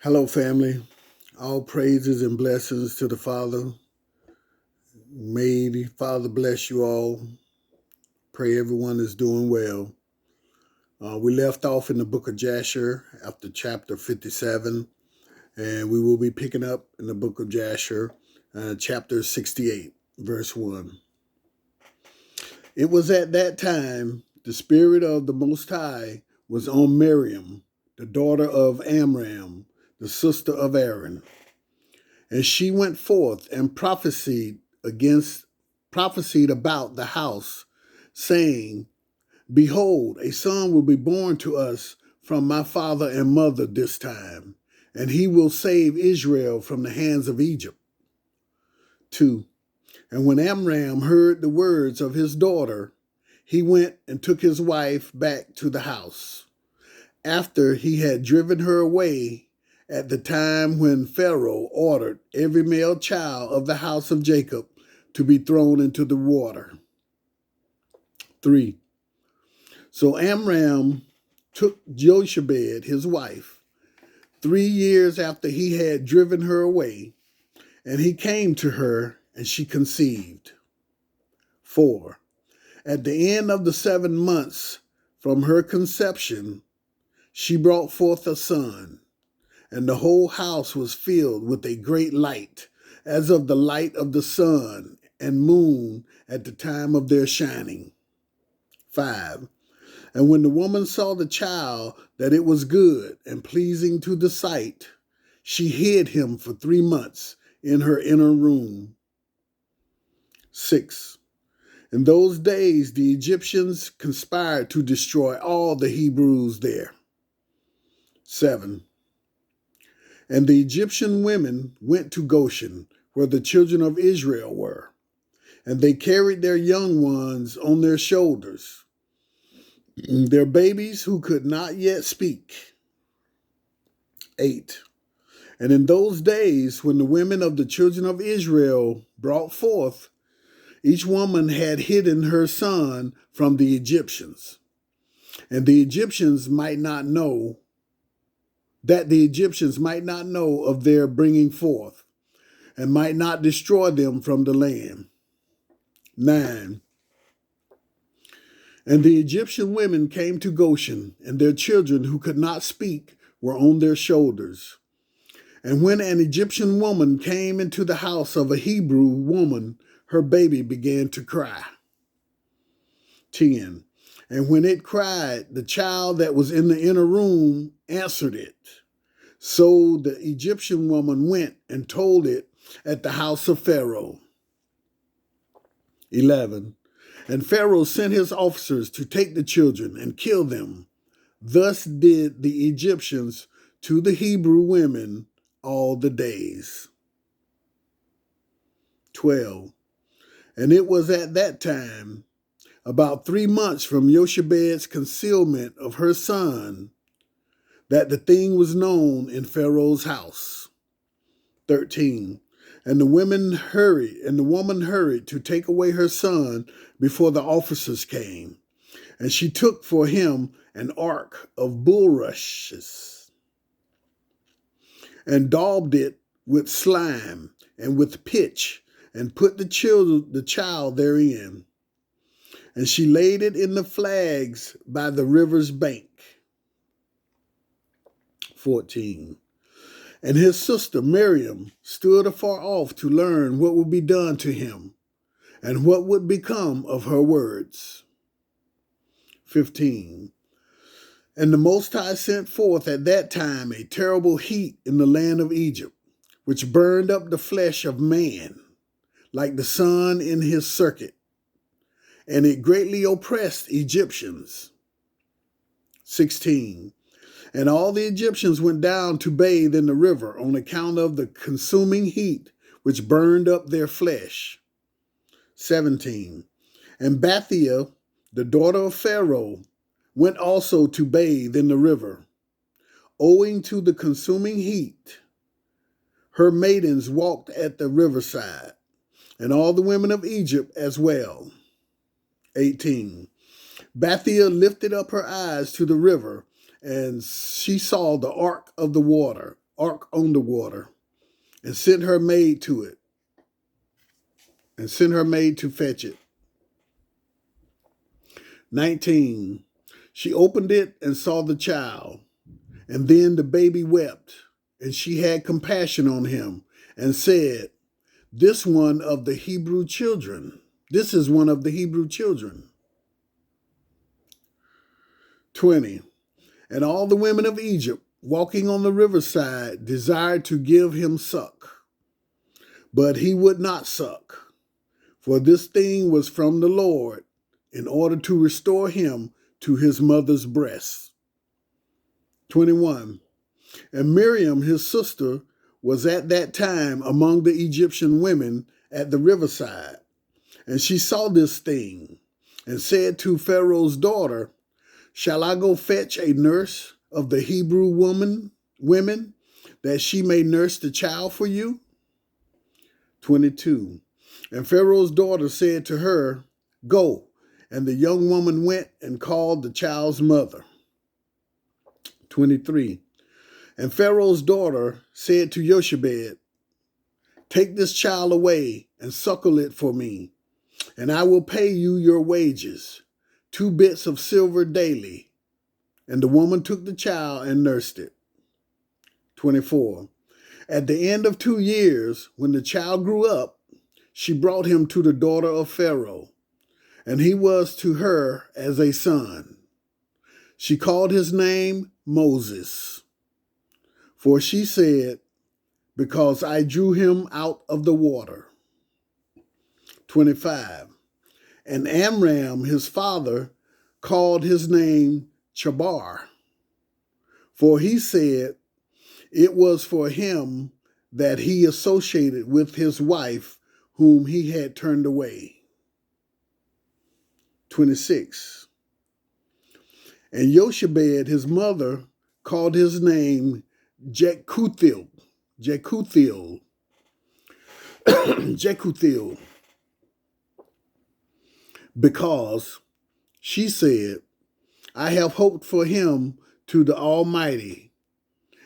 Hello, family. All praises and blessings to the Father. May the Father bless you all. Pray everyone is doing well. We left off in the book of Jasher after chapter 57, and we will be picking up in the book of Jasher, chapter 68, verse 1. It was at that time the Spirit of the Most High was on Miriam, the daughter of Amram, the sister of Aaron. And she went forth and prophesied about the house, saying, Behold, a son will be born to us from my father and mother this time, and he will save Israel from the hands of Egypt. 2. And when Amram heard the words of his daughter, he went and took his wife back to the house, after he had driven her away at the time when Pharaoh ordered every male child of the house of Jacob to be thrown into the water. 3. So Amram took Jochebed, his wife, 3 years after he had driven her away, and he came to her, and she conceived. 4. At the end of the 7 months from her conception, she brought forth a son, and the whole house was filled with a great light, as of the light of the sun and moon at the time of their shining. 5. And when the woman saw the child, that it was good and pleasing to the sight, she hid him for 3 months in her inner room. 6. In those days the Egyptians conspired to destroy all the Hebrews there. 7. And the Egyptian women went to Goshen, where the children of Israel were, and they carried their young ones on their shoulders, their babies who could not yet speak. 8. And in those days, when the women of the children of Israel brought forth, each woman had hidden her son from the Egyptians, and the Egyptians might not know of their bringing forth, and might not destroy them from the land. 9. And the Egyptian women came to Goshen, and their children who could not speak were on their shoulders. And when an Egyptian woman came into the house of a Hebrew woman, her baby began to cry. 10. And when it cried, the child that was in the inner room answered it. So the Egyptian woman went and told it at the house of Pharaoh. 11. And Pharaoh sent his officers to take the children and kill them. Thus did the Egyptians to the Hebrew women all the days. 12. And it was at that time, about 3 months from Jochebed's concealment of her son, that the thing was known in Pharaoh's house. 13. And the woman hurried to take away her son before the officers came. And she took for him an ark of bulrushes, and daubed it with slime and with pitch, and put the child therein. And she laid it in the flags by the river's bank. 14. And his sister Miriam stood afar off to learn what would be done to him, and what would become of her words. 15. And the Most High sent forth at that time a terrible heat in the land of Egypt, which burned up the flesh of man, like the sun in his circuit, and it greatly oppressed Egyptians. 16. And all the Egyptians went down to bathe in the river on account of the consuming heat which burned up their flesh. 17. And Bathia, the daughter of Pharaoh, went also to bathe in the river. Owing to the consuming heat, her maidens walked at the riverside, and all the women of Egypt as well. 18. Bathia lifted up her eyes to the river, and she saw the ark of the water, ark on the water, and sent her maid to it, and sent her maid to fetch it. 19. She opened it and saw the child, and then the baby wept, and she had compassion on him, and said, This is one of the Hebrew children. 20. And all the women of Egypt, walking on the riverside, desired to give him suck. But he would not suck, for this thing was from the Lord, in order to restore him to his mother's breast. 21. And Miriam, his sister, was at that time among the Egyptian women at the riverside. And she saw this thing, and said to Pharaoh's daughter, Shall I go fetch a nurse of the Hebrew women, that she may nurse the child for you? 22. And Pharaoh's daughter said to her, Go. And the young woman went and called the child's mother. 23. And Pharaoh's daughter said to Jochebed, Take this child away and suckle it for me, and I will pay you your wages, 2 bits of silver daily. And the woman took the child and nursed it. 24. At the end of 2 years, when the child grew up, she brought him to the daughter of Pharaoh, and he was to her as a son. She called his name Moses, for she said, Because I drew him out of the water. 25. And Amram, his father, called his name Chabar, for he said, It was for him that he associated with his wife whom he had turned away. 26. And Jochebed, his mother, called his name Jekuthiel, because she said, I have hoped for him to the Almighty,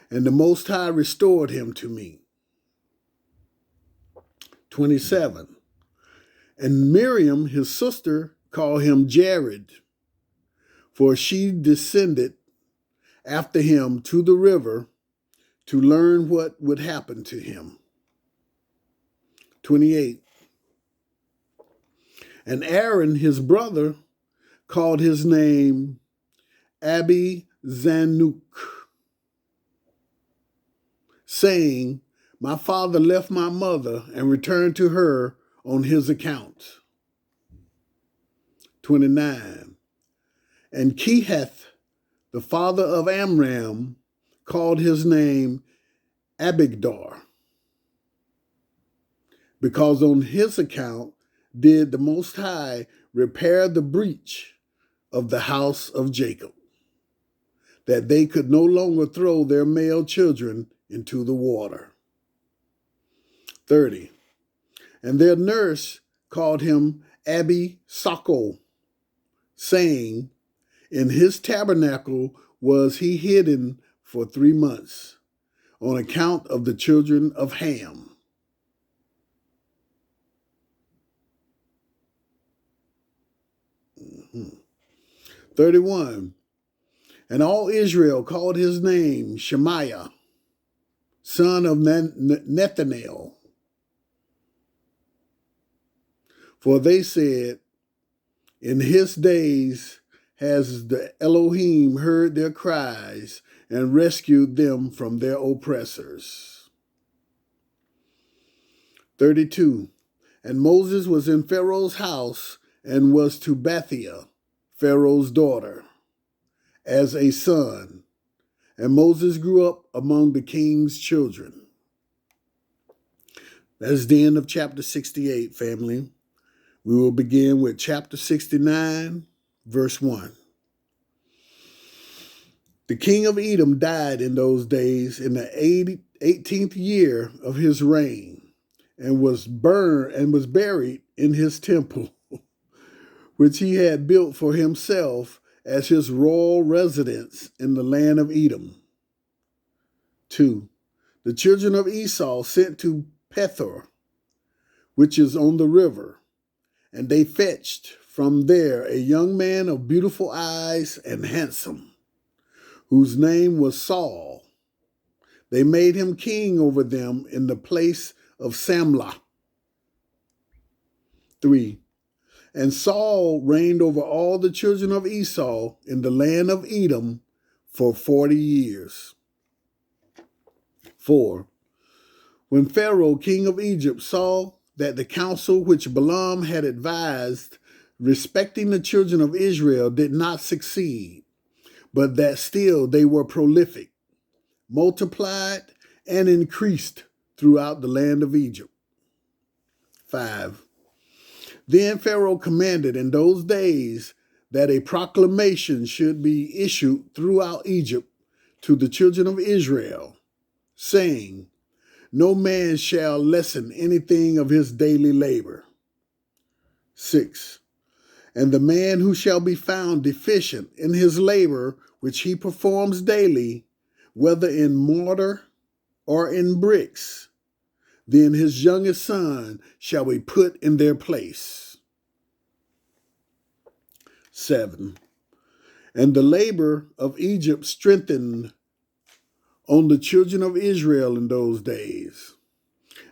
and the Most High restored him to me. 27. And Miriam, his sister, called him Jared, for she descended after him to the river to learn what would happen to him. 28. And Aaron, his brother, called his name Abi-Zanuk, saying, My father left my mother and returned to her on his account. 29. And Kehath, the father of Amram, called his name Abigdar, because on his account did the Most High repair the breach of the house of Jacob, that they could no longer throw their male children into the water. 30. And their nurse called him Abi-Sako, saying, In his tabernacle was he hidden for 3 months, on account of the children of Ham. 31. And all Israel called his name Shemaiah, son of Nethanel. For they said, In his days has the Elohim heard their cries and rescued them from their oppressors. 32. And Moses was in Pharaoh's house and was to Bathia, Pharaoh's daughter, as a son. And Moses grew up among the king's children. That is the end of chapter 68, family. We will begin with chapter 69, verse 1. The king of Edom died in those days in the 18th year of his reign, and was buried in his temple, which he had built for himself as his royal residence in the land of Edom. 2. the children of Esau sent to Pethor, which is on the river, and they fetched from there a young man of beautiful eyes and handsome, whose name was Saul. They made him king over them in the place of Samlah. 3. And Saul reigned over all the children of Esau in the land of Edom for 40 years. 4. When Pharaoh, king of Egypt, saw that the counsel which Balaam had advised respecting the children of Israel did not succeed, but that still they were prolific, multiplied, and increased throughout the land of Egypt. 5. Then Pharaoh commanded in those days that a proclamation should be issued throughout Egypt to the children of Israel, saying, no man shall lessen anything of his daily labor. 6. And the man who shall be found deficient in his labor which he performs daily, whether in mortar or in bricks, then his youngest son shall be put in their place. 7. And the labor of Egypt strengthened on the children of Israel in those days.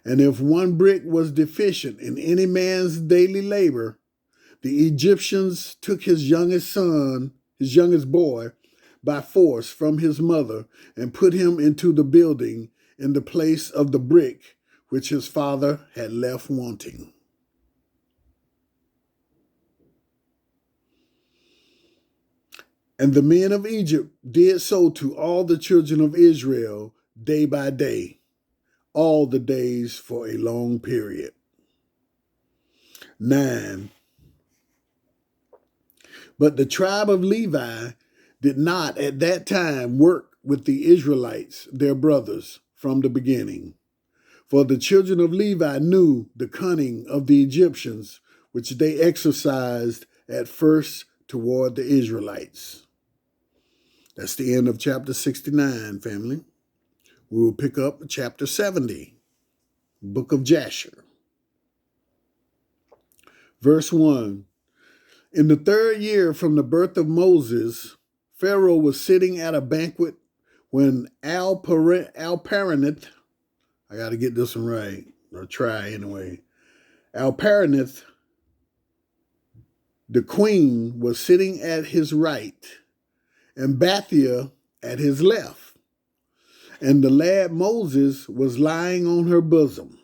And if one brick was deficient in any man's daily labor, the Egyptians took his youngest boy, by force from his mother, and put him into the building in the place of the brick which his father had left wanting. And the men of Egypt did so to all the children of Israel day by day, all the days for a long period. 9. But the tribe of Levi did not at that time work with the Israelites, their brothers, from the beginning. For the children of Levi knew the cunning of the Egyptians, which they exercised at first toward the Israelites. That's the end of chapter 69, family. We will pick up chapter 70, book of Jasher. Verse 1. In the 3rd year from the birth of Moses, Pharaoh was sitting at a banquet when Alparanith, I got to get this one right, or try anyway. Alparanith, the queen, was sitting at his right, and Bathia at his left. And the lad Moses was lying on her bosom.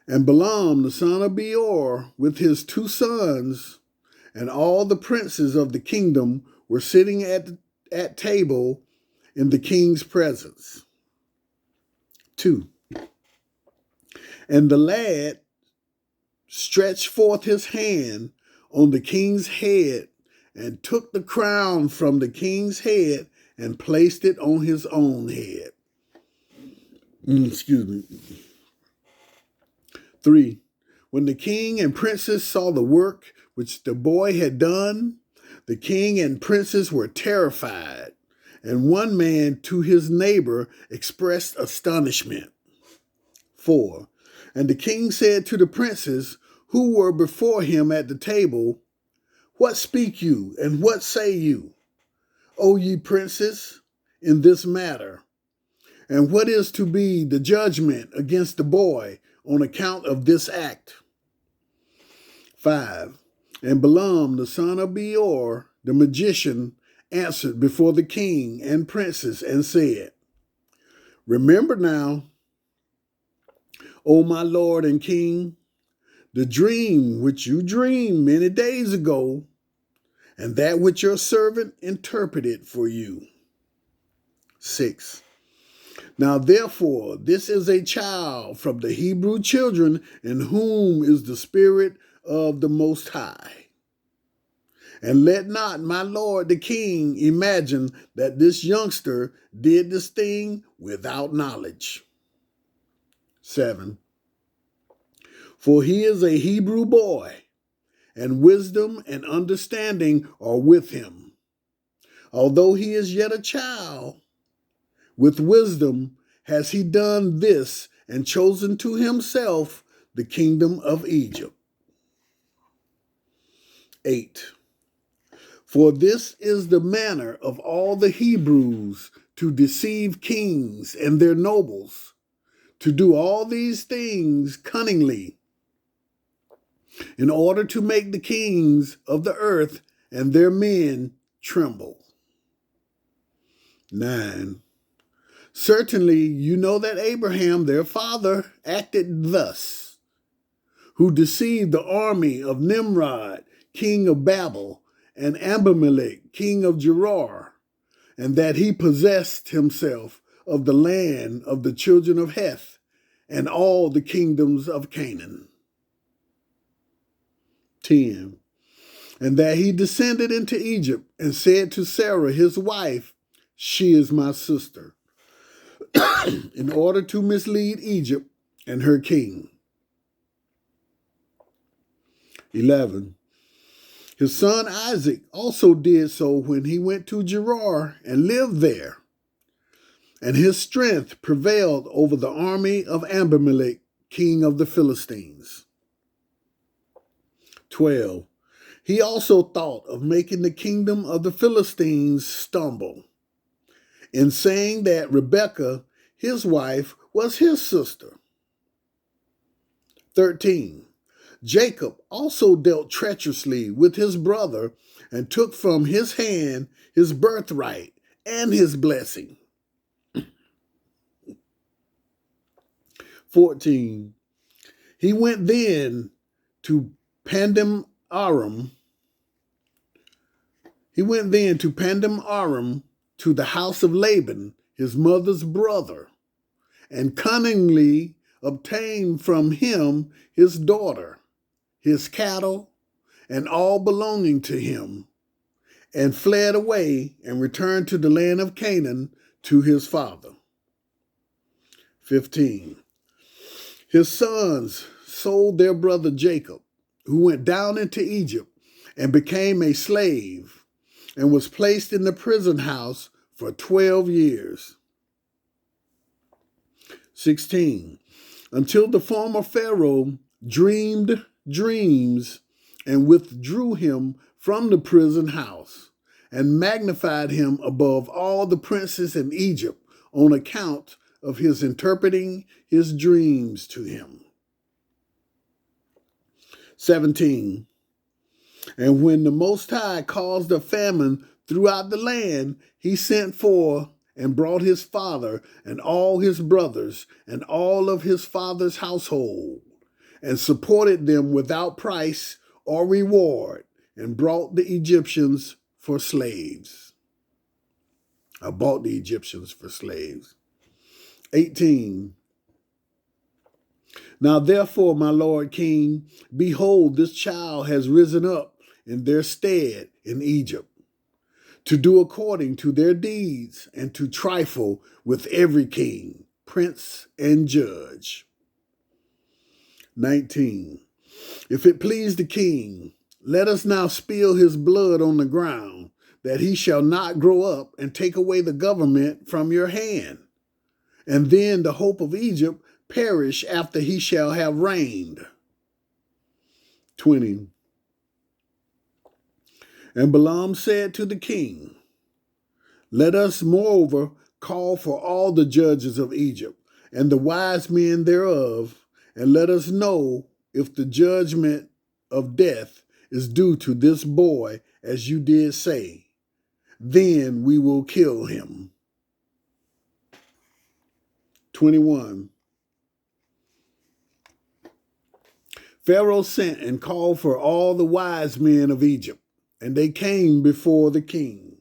And Balaam, the son of Beor, with his 2 sons, and all the princes of the kingdom were sitting at table in the king's presence. 2. And the lad stretched forth his hand on the king's head and took the crown from the king's head and placed it on his own head. 3. When the king and princes saw the work which the boy had done, the king and princes were terrified, and one man to his neighbor expressed astonishment. 4. And the king said to the princes who were before him at the table, what speak you, and what say you, O ye princes, in this matter? And what is to be the judgment against the boy on account of this act? 5. And Balaam, the son of Beor, the magician, answered before the king and princes and said, remember now, O my lord and king, the dream which you dreamed many days ago, and that which your servant interpreted for you. 6. Now therefore, this is a child from the Hebrew children in whom is the Spirit of the Most High. And let not my lord the king imagine that this youngster did this thing without knowledge. 7. For he is a Hebrew boy, and wisdom and understanding are with him. Although he is yet a child, with wisdom has he done this and chosen to himself the kingdom of Egypt. 8. For this is the manner of all the Hebrews to deceive kings and their nobles, to do all these things cunningly, in order to make the kings of the earth and their men tremble. 9. Certainly you know that Abraham, their father, acted thus, who deceived the army of Nimrod, king of Babel, and Abimelech, king of Gerar, and that he possessed himself of the land of the children of Heth and all the kingdoms of Canaan. 10. And that he descended into Egypt and said to Sarah, his wife, she is my sister, in order to mislead Egypt and her king. 11. His son Isaac also did so when he went to Gerar and lived there, and his strength prevailed over the army of Abimelech, king of the Philistines. 12. He also thought of making the kingdom of the Philistines stumble, in saying that Rebekah, his wife, was his sister. 13. Jacob also dealt treacherously with his brother and took from his hand his birthright and his blessing. 14. He went then to Pandim Aram. To the house of Laban, his mother's brother, and cunningly obtained from him his daughter, his cattle, and all belonging to him, and fled away and returned to the land of Canaan to his father. 15. His sons sold their brother Jacob, who went down into Egypt and became a slave, and was placed in the prison house for 12 years. 16. Until the former Pharaoh dreamed dreams and withdrew him from the prison house and magnified him above all the princes in Egypt on account of his interpreting his dreams to him. 17. And when the Most High caused a famine throughout the land, he sent for and brought his father and all his brothers and all of his father's household, and supported them without price or reward, and brought the Egyptians for slaves. I bought the Egyptians for slaves. 18. Now therefore, my lord king, behold, this child has risen up in their stead in Egypt, to do according to their deeds, and to trifle with every king, prince, and judge. 19. If it please the king, let us now spill his blood on the ground, that he shall not grow up and take away the government from your hand, and then the hope of Egypt perish after he shall have reigned. 20. And Balaam said to the king, let us moreover call for all the judges of Egypt and the wise men thereof, and let us know if the judgment of death is due to this boy, as you did say. Then we will kill him. 21. Pharaoh sent and called for all the wise men of Egypt, and they came before the king.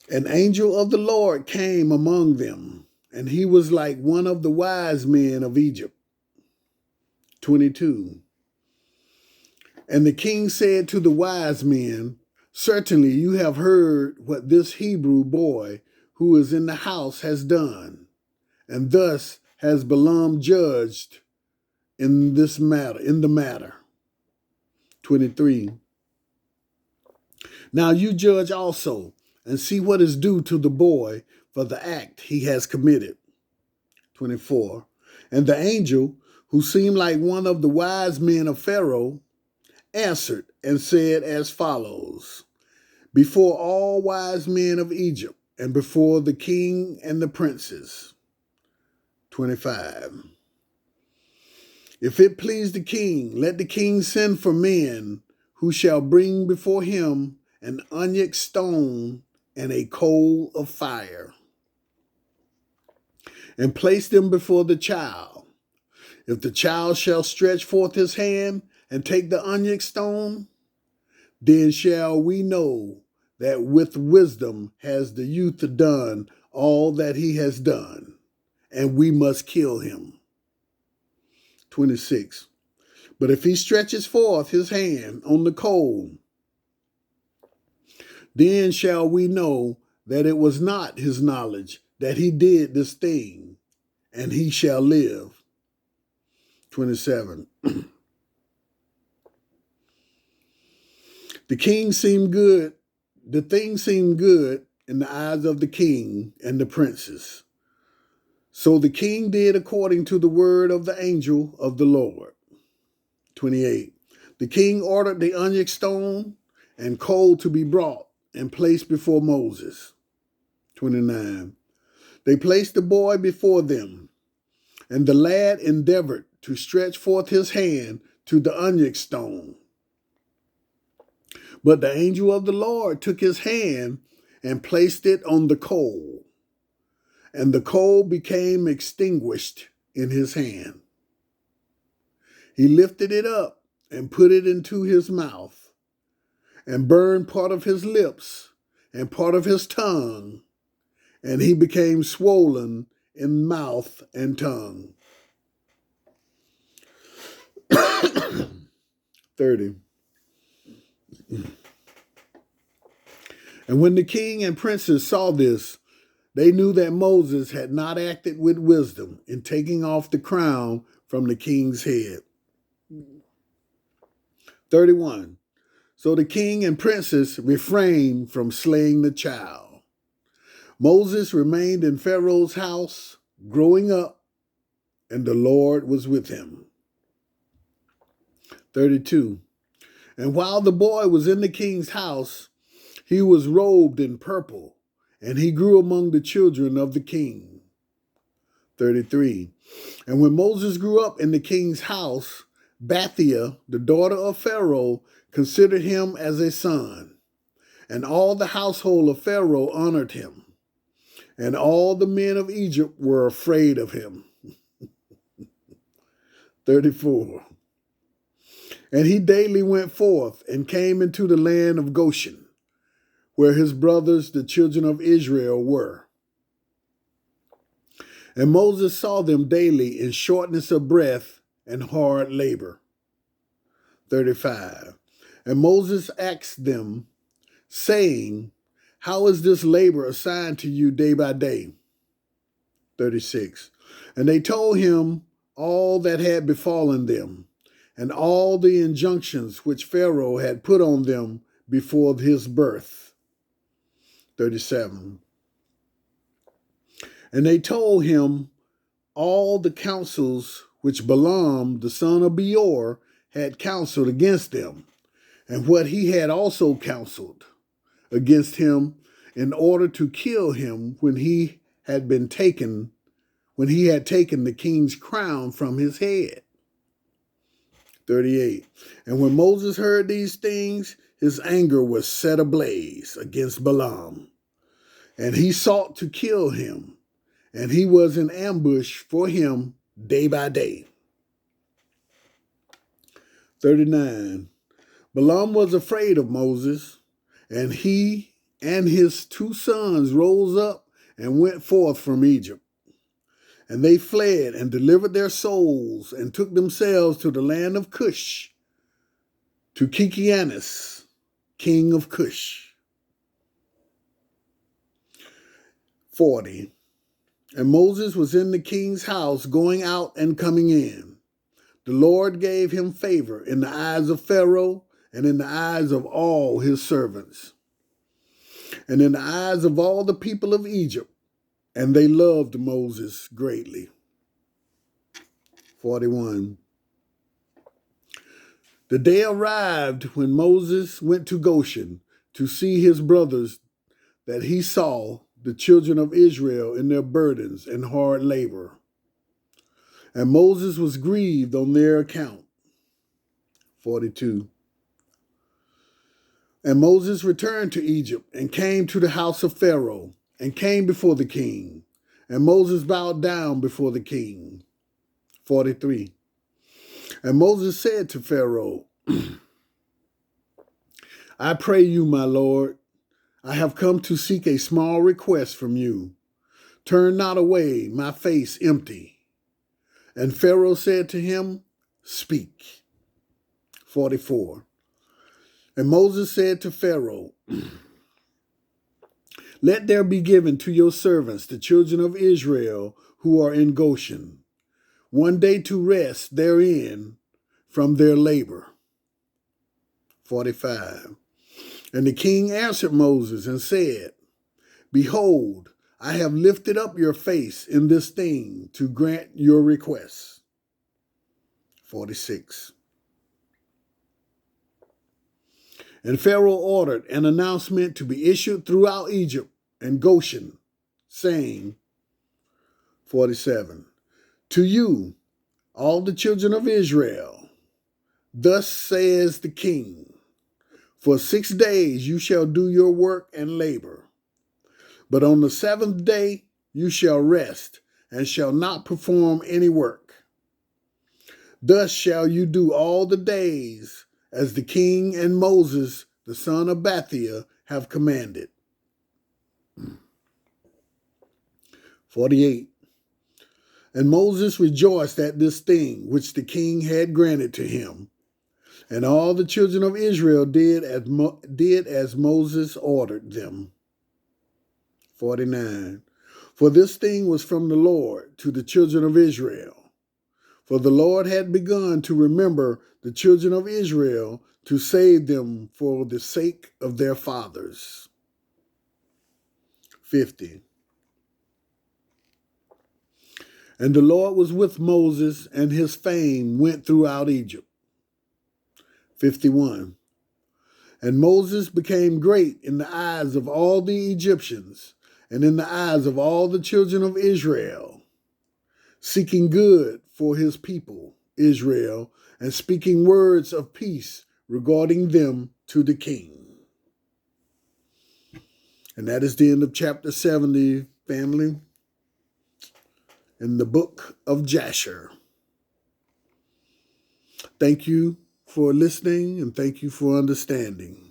An angel of the Lord came among them, and he was like one of the wise men of Egypt. 22. And the king said to the wise men, certainly you have heard what this Hebrew boy who is in the house has done, and thus has Balaam judged in the matter. 23. Now you judge also, and see what is due to the boy for the act he has committed. 24. And the angel, who seemed like one of the wise men of Pharaoh, answered and said as follows: Before all wise men of Egypt, and before the king and the princes. 25. If it please the king, let the king send for men who shall bring before him an onyx stone and a coal of fire, and place them before the child. If the child shall stretch forth his hand and take the onyx stone, then shall we know that with wisdom has the youth done all that he has done, and we must kill him. 26. But if he stretches forth his hand on the coal, then shall we know that it was not his knowledge that he did this thing, and he shall live. 27. The thing seemed good in the eyes of the king and the princes. So the king did according to the word of the angel of the Lord. 28. The king ordered the onyx stone and coal to be brought and placed before Moses. 29. They placed the boy before them, and the lad endeavored to stretch forth his hand to the onyx stone. But the angel of the Lord took his hand and placed it on the coal, and the coal became extinguished in his hand. He lifted it up and put it into his mouth, and burned part of his lips and part of his tongue, and he became swollen in mouth and tongue. 30. And when the king and princes saw this, they knew that Moses had not acted with wisdom in taking off the crown from the king's head. 31. So the king and princes refrained from slaying the child. Moses remained in Pharaoh's house, growing up, and the Lord was with him. 32. And while the boy was in the king's house, he was robed in purple, and he grew among the children of the king. 33. And when Moses grew up in the king's house, Bathia, the daughter of Pharaoh, considered him as a son, and all the household of Pharaoh honored him, and all the men of Egypt were afraid of him. 34. And he daily went forth and came into the land of Goshen, where his brothers, the children of Israel, were. And Moses saw them daily in shortness of breath and hard labor. 35. And Moses asked them, saying, How is this labor assigned to you day by day? 36. And they told him all that had befallen them, and all the injunctions which Pharaoh had put on them before his birth. 37. And they told him all the counsels which Balaam, the son of Beor, had counseled against them, and what he had also counseled against him in order to kill him when he had taken the king's crown from his head. 38. And when Moses heard these things, his anger was set ablaze against Balaam, and he sought to kill him, and he was in ambush for him day by day. 39. Balaam was afraid of Moses, and he and his 2 sons rose up and went forth from Egypt. And they fled and delivered their souls and took themselves to the land of Cush, to Kikianus, king of Cush. 40. And Moses was in the king's house, going out and coming in. The Lord gave him favor in the eyes of Pharaoh and in the eyes of all his servants. and in the eyes of all the people of Egypt, and they loved Moses greatly. 41. The day arrived when Moses went to Goshen to see his brothers, that he saw the children of Israel in their burdens and hard labor. And Moses was grieved on their account. 42. And Moses returned to Egypt and came to the house of Pharaoh and came before the king. And Moses bowed down before the king. 43. And Moses said to Pharaoh, I pray you, my Lord, I have come to seek a small request from you. Turn not away my face empty. And Pharaoh said to him, Speak. 44. And Moses said to Pharaoh, Let there be given to your servants, the children of Israel, who are in Goshen, one day to rest therein from their labor. 45. And the king answered Moses and said, Behold, I have lifted up your face in this thing to grant your request. 46. And Pharaoh ordered an announcement to be issued throughout Egypt and Goshen, saying, 47. To you, all the children of Israel, thus says the king, for 6 days you shall do your work and labor, but on the 7th day you shall rest and shall not perform any work. Thus shall you do all the days as the king and Moses, the son of Bethiah, have commanded. 48. And Moses rejoiced at this thing which the king had granted to him. And all the children of Israel did as Moses ordered them. 49. For this thing was from the Lord to the children of Israel. For the Lord had begun to remember the children of Israel to save them for the sake of their fathers. 50. And the Lord was with Moses, and his fame went throughout Egypt. 51. And Moses became great in the eyes of all the Egyptians, and in the eyes of all the children of Israel, seeking good for his people, Israel, and speaking words of peace regarding them to the king. And that is the end of chapter 70, family, in the book of Jasher. Thank you for listening, and thank you for understanding.